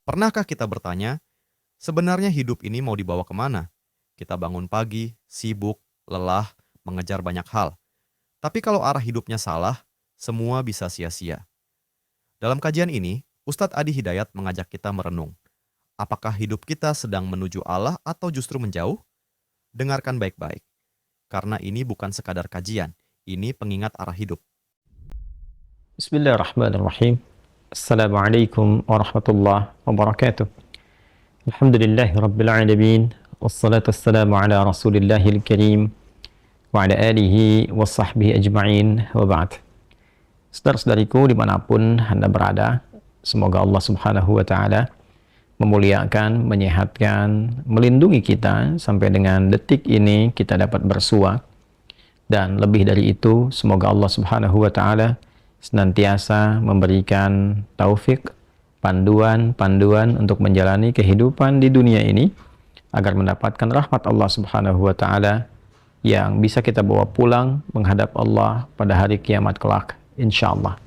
Pernahkah kita bertanya, sebenarnya hidup ini mau dibawa kemana? Kita bangun pagi, sibuk, lelah, mengejar banyak hal. Tapi kalau arah hidupnya salah, semua bisa sia-sia. Dalam kajian ini, Ustadz Adi Hidayat mengajak kita merenung. Apakah hidup kita sedang menuju Allah atau justru menjauh? Dengarkan baik-baik, karena ini bukan sekadar kajian, ini pengingat arah hidup. Bismillahirrahmanirrahim. Assalamualaikum warahmatullahi wabarakatuh. Alhamdulillahi rabbil alamin. Wassalatu wassalamu ala rasulillahil karim wa ala alihi wa sahbihi ajma'in wa ba'd. Saudara-saudariku dimanapun Anda berada, semoga Allah subhanahu wa ta'ala memuliakan, menyehatkan, melindungi kita sampai dengan detik ini kita dapat bersua. Dan lebih dari itu, semoga Allah subhanahu wa ta'ala senantiasa memberikan taufik, panduan untuk menjalani kehidupan di dunia ini agar mendapatkan rahmat Allah Subhanahu wa taala yang bisa kita bawa pulang menghadap Allah pada hari kiamat kelak insyaallah.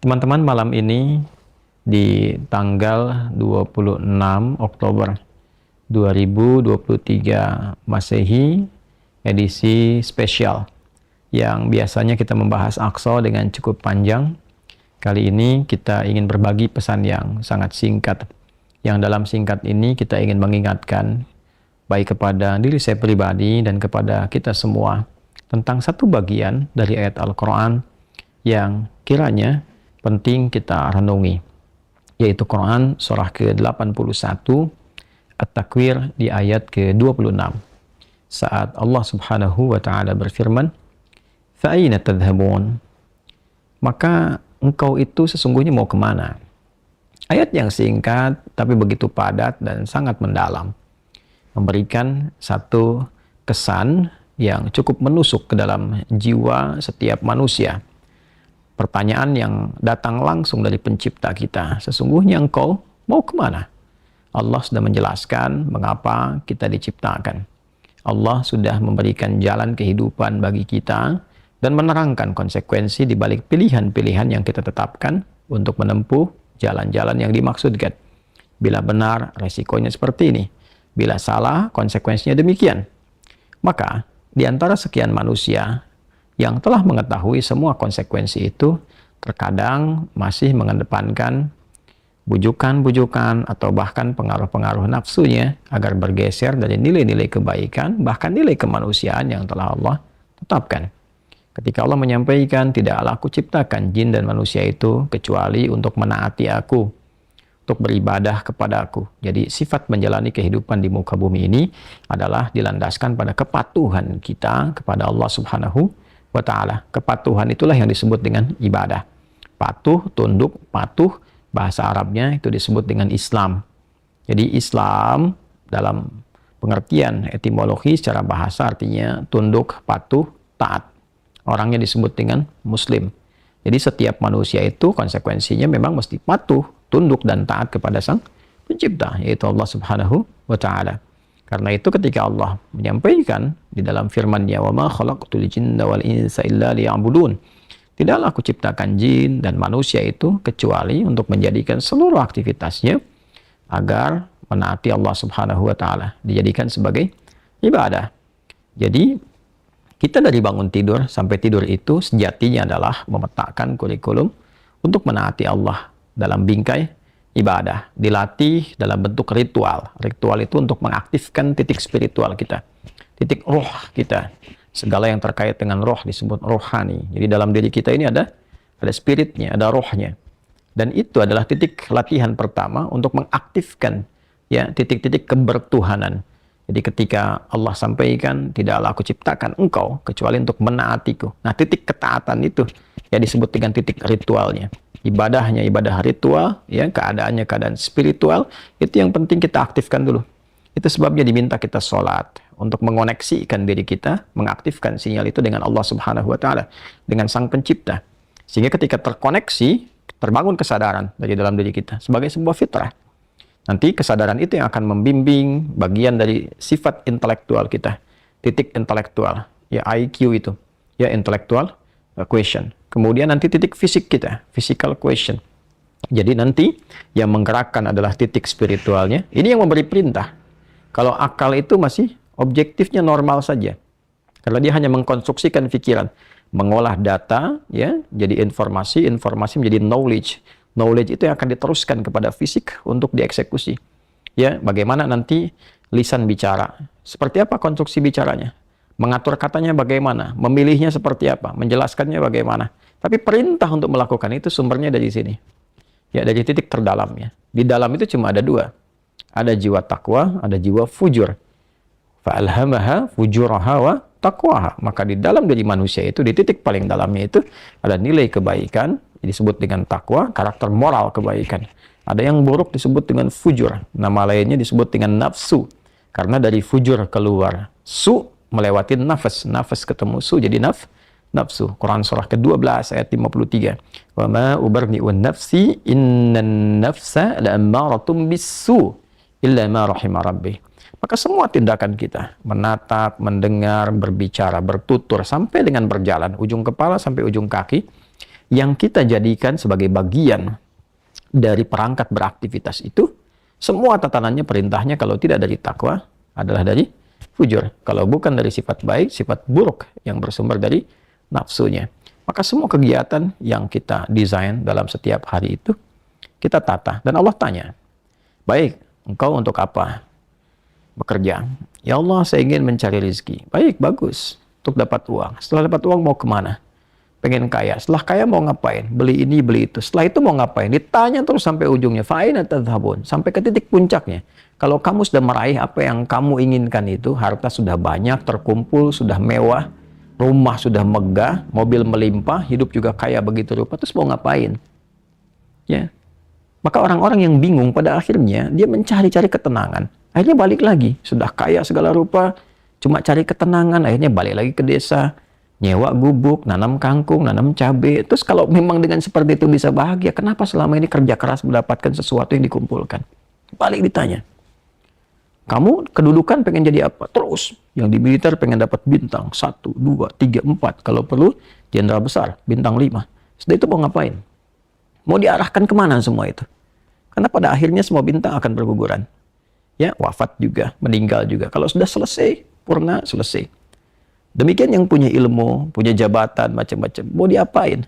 Teman-teman, malam ini di tanggal 26 Oktober 2023 Masehi, edisi spesial yang biasanya kita membahas Aqsa dengan cukup panjang. Kali ini kita ingin berbagi pesan yang sangat singkat. Yang dalam singkat ini kita ingin mengingatkan baik kepada diri saya pribadi dan kepada kita semua tentang satu bagian dari ayat Al-Quran yang kiranya penting kita renungi, yaitu Quran surah ke-81 At-Takwir di ayat ke-26. Saat Allah Subhanahu wa taala berfirman, "Fa'aina tadhhabun?" Maka engkau itu sesungguhnya mau kemana? Ayat yang singkat tapi begitu padat dan sangat mendalam, memberikan satu kesan yang cukup menusuk ke dalam jiwa setiap manusia. Pertanyaan yang datang langsung dari pencipta kita, sesungguhnya engkau mau kemana? Allah sudah menjelaskan mengapa kita diciptakan. Allah sudah memberikan jalan kehidupan bagi kita dan menerangkan konsekuensi di balik pilihan-pilihan yang kita tetapkan untuk menempuh jalan-jalan yang dimaksudkan. Bila benar, resikonya seperti ini. Bila salah, konsekuensinya demikian. Maka, di antara sekian manusia yang telah mengetahui semua konsekuensi itu, terkadang masih mengedepankan bujukan-bujukan atau bahkan pengaruh-pengaruh nafsunya agar bergeser dari nilai-nilai kebaikan, bahkan nilai kemanusiaan yang telah Allah tetapkan. Ketika Allah menyampaikan, tidaklah aku ciptakan jin dan manusia itu kecuali untuk menaati aku, untuk beribadah kepada aku. Jadi sifat menjalani kehidupan di muka bumi ini adalah dilandaskan pada kepatuhan kita kepada Allah Subhanahu wa ta'ala. Kepatuhan itulah yang disebut dengan ibadah. Patuh, tunduk, patuh, bahasa Arabnya itu disebut dengan Islam. Jadi Islam dalam pengertian etimologi secara bahasa artinya tunduk, patuh, taat. Orangnya disebut dengan Muslim. Jadi setiap manusia itu konsekuensinya memang mesti patuh, tunduk dan taat kepada Sang Pencipta, yaitu Allah Subhanahu wa ta'ala. Karena itu ketika Allah menyampaikan di dalam firman-Nya, "Wa ma khalaqtul jinna wal insa illa liya'budun." Tidaklah aku ciptakan jin dan manusia itu kecuali untuk menjadikan seluruh aktivitasnya agar menaati Allah Subhanahu wa ta'ala, dijadikan sebagai ibadah. Jadi kita dari bangun tidur sampai tidur itu sejatinya adalah memetakan kurikulum untuk menaati Allah dalam bingkai ibadah. Dilatih dalam bentuk ritual. Ritual itu untuk mengaktifkan titik spiritual kita, titik roh kita. Segala yang terkait dengan roh disebut rohani. Jadi dalam diri kita ini ada spiritnya, ada rohnya. Dan itu adalah titik latihan pertama untuk mengaktifkan ya titik-titik kebertuhanan. Jadi ketika Allah sampaikan, tidaklah aku ciptakan engkau kecuali untuk menaatiku. Nah, titik ketaatan itu ya disebut dengan titik ritualnya. Ibadahnya ibadah ritual, ya keadaannya keadaan spiritual, itu yang penting kita aktifkan dulu. Itu sebabnya diminta kita sholat untuk mengoneksikan diri kita, mengaktifkan sinyal itu dengan Allah Subhanahu wa ta'ala, dengan Sang Pencipta. Sehingga ketika terkoneksi, terbangun kesadaran dari dalam diri kita sebagai sebuah fitrah. Nanti kesadaran itu yang akan membimbing bagian dari sifat intelektual kita, titik intelektual, ya IQ itu, ya intellectual question. Kemudian nanti titik fisik kita, physical question. Jadi nanti yang menggerakkan adalah titik spiritualnya. Ini yang memberi perintah. Kalau akal itu masih objektifnya normal saja. Kalau dia hanya mengkonstruksikan pikiran, mengolah data, ya, jadi informasi, informasi menjadi knowledge. Knowledge itu yang akan diteruskan kepada fisik untuk dieksekusi. Ya, bagaimana nanti lisan bicara? Seperti apa konstruksi bicaranya? Mengatur katanya bagaimana? Memilihnya seperti apa? Menjelaskannya bagaimana? Tapi perintah untuk melakukan itu sumbernya dari sini. Ya, dari titik terdalamnya. Di dalam itu cuma ada dua. Ada jiwa takwa, ada jiwa fujur. Fa'alhamaha fujuraha wa taqwaha. Maka di dalam diri manusia itu, di titik paling dalamnya itu, ada nilai kebaikan, disebut dengan takwa, karakter moral kebaikan. Ada yang buruk disebut dengan fujur. Nama lainnya disebut dengan nafsu. Karena dari fujur keluar su, melewati nafas. Nafas ketemu su, jadi nafsu. Quran surah ke-12 ayat 53. Wa ma ubarni'un nafsi innan nafsa la'ammaratum bisu illa ma rahima rabbi. Maka semua tindakan kita, menatap, mendengar, berbicara, bertutur, sampai dengan berjalan, ujung kepala sampai ujung kaki, yang kita jadikan sebagai bagian dari perangkat beraktivitas itu, semua tatanannya, perintahnya kalau tidak dari takwa, adalah dari fujur. Kalau bukan dari sifat baik, sifat buruk yang bersumber dari nafsunya. Maka semua kegiatan yang kita desain dalam setiap hari itu, kita tata. Dan Allah tanya, baik, engkau untuk apa bekerja? Ya Allah, saya ingin mencari rezeki. Baik, bagus. Untuk dapat uang. Setelah dapat uang mau kemana? Pengen kaya. Setelah kaya mau ngapain? Beli ini, beli itu. Setelah itu mau ngapain? Ditanya terus sampai ujungnya. Fa'aina tadhhabun? Sampai ke titik puncaknya. Kalau kamu sudah meraih apa yang kamu inginkan itu, harta sudah banyak, terkumpul, sudah mewah, rumah sudah megah, mobil melimpah, hidup juga kaya begitu rupa, terus mau ngapain? Ya. Maka orang-orang yang bingung pada akhirnya dia mencari-cari ketenangan. Akhirnya balik lagi, sudah kaya segala rupa, cuma cari ketenangan, akhirnya balik lagi ke desa, nyewa gubuk, nanam kangkung, nanam cabai. Terus kalau memang dengan seperti itu bisa bahagia, kenapa selama ini kerja keras mendapatkan sesuatu yang dikumpulkan? Balik ditanya. Kamu kedudukan pengen jadi apa? Terus. Yang di militer pengen dapat bintang 1, 2, 3, 4. Kalau perlu, jenderal besar, bintang 5. Setelah itu mau ngapain? Mau diarahkan kemana semua itu? Karena pada akhirnya semua bintang akan berguguran. Ya, wafat juga, meninggal juga. Kalau sudah selesai, purna, selesai. Demikian yang punya ilmu, punya jabatan, macam-macam. Mau diapain?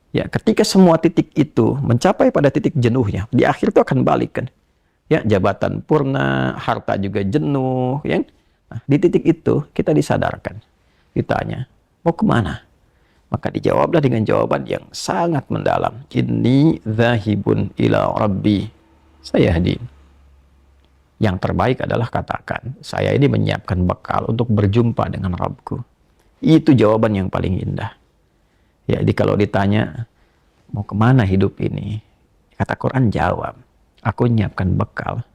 Ya, ketika semua titik itu mencapai pada titik jenuhnya, di akhir itu akan balik kan. Ya, jabatan purna, harta juga jenuh, ya. Nah, di titik itu kita disadarkan. Ditanya, mau kemana? Maka dijawablah dengan jawaban yang sangat mendalam. Inni dzahibun ila rabbi sayahdin. Yang terbaik adalah katakan, saya ini menyiapkan bekal untuk berjumpa dengan Rabbku. Itu jawaban yang paling indah. Ya, jadi kalau ditanya, mau kemana hidup ini? Kata Quran jawab, aku menyiapkan bekal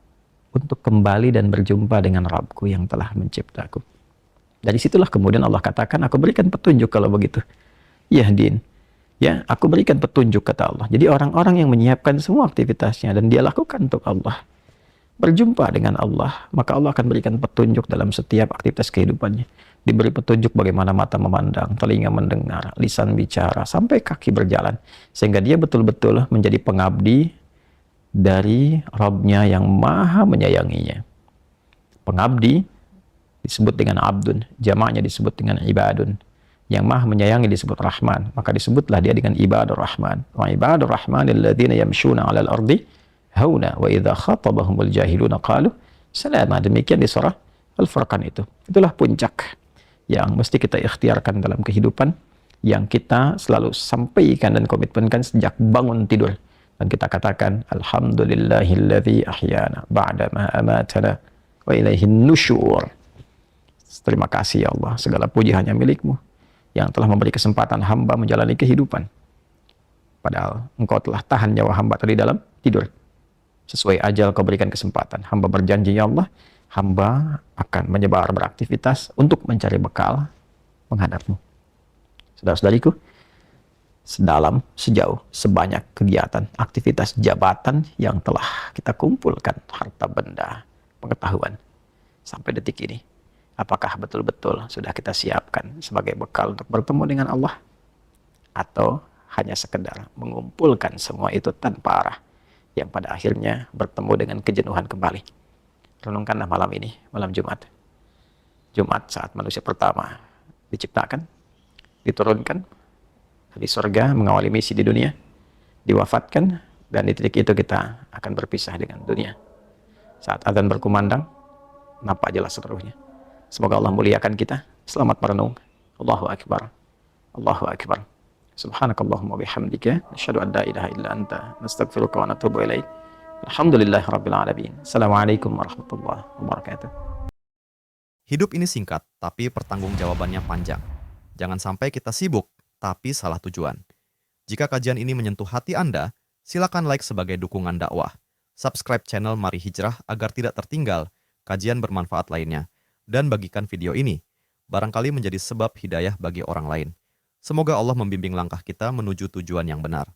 untuk kembali dan berjumpa dengan Rabbku yang telah menciptaku. Dari situlah kemudian Allah katakan, aku berikan petunjuk kalau begitu. Yahdin. Ya, aku berikan petunjuk kata Allah. Jadi orang-orang yang menyiapkan semua aktivitasnya dan dia lakukan untuk Allah, berjumpa dengan Allah, maka Allah akan berikan petunjuk dalam setiap aktivitas kehidupannya. Diberi petunjuk bagaimana mata memandang, telinga mendengar, lisan bicara, sampai kaki berjalan. Sehingga dia betul-betul menjadi pengabdi dari Rabb-Nya yang maha menyayanginya. Pengabdi disebut dengan abdun, jamaknya disebut dengan ibadun. Yang maha menyayangi disebut Rahman, maka disebutlah dia dengan ibadur Rahman. Wa ibadur Rahman alladzina yamshuna 'alal ardi hauna wa idza khatabahumul jahiluna qalu salama. Demikian di surah Al-Furqan itu. Itulah puncak yang mesti kita ikhtiarkan dalam kehidupan, yang kita selalu sampaikan dan komitmenkan sejak bangun tidur. Dan kita katakan alhamdulillahilladzi ahyana ba'da ma amatana wa ilaihin nusyur. Terima kasih ya Allah, segala puji hanya milik-Mu yang telah memberi kesempatan hamba menjalani kehidupan. Padahal engkau telah tahan nyawa hamba tadi dalam tidur. Sesuai ajal kau berikan kesempatan. Hamba berjanji ya Allah, hamba akan menyebar beraktivitas untuk mencari bekal menghadap-Mu. Saudara-saudariku, sedalam, sejauh, sebanyak kegiatan, aktivitas jabatan yang telah kita kumpulkan, harta benda, pengetahuan, sampai detik ini, apakah betul-betul sudah kita siapkan sebagai bekal untuk bertemu dengan Allah? Atau hanya sekedar mengumpulkan semua itu tanpa arah, yang pada akhirnya bertemu dengan kejenuhan kembali. Renungkanlah malam ini, malam Jumat. Jumat saat manusia pertama diciptakan, diturunkan di surga mengawali misi di dunia, diwafatkan, dan di titik itu kita akan berpisah dengan dunia. Saat azan berkumandang, nampak jelas seluruhnya. Semoga Allah muliakan kita. Selamat merenung. Allahu Akbar. Allahu Akbar. Subhanakallahumma bihamdika nasyhadu an la ilaha illa anta nastaghfiruka wa natubu ilaik. Alhamdulillahirabbil alamin. Assalamualaikum warahmatullahi wabarakatuh. Hidup ini singkat, tapi pertanggungjawabannya panjang. Jangan sampai kita sibuk, tapi salah tujuan. Jika kajian ini menyentuh hati Anda, silakan like sebagai dukungan dakwah. Subscribe channel Mari Hijrah agar tidak tertinggal kajian bermanfaat lainnya. Dan bagikan video ini, barangkali menjadi sebab hidayah bagi orang lain. Semoga Allah membimbing langkah kita menuju tujuan yang benar.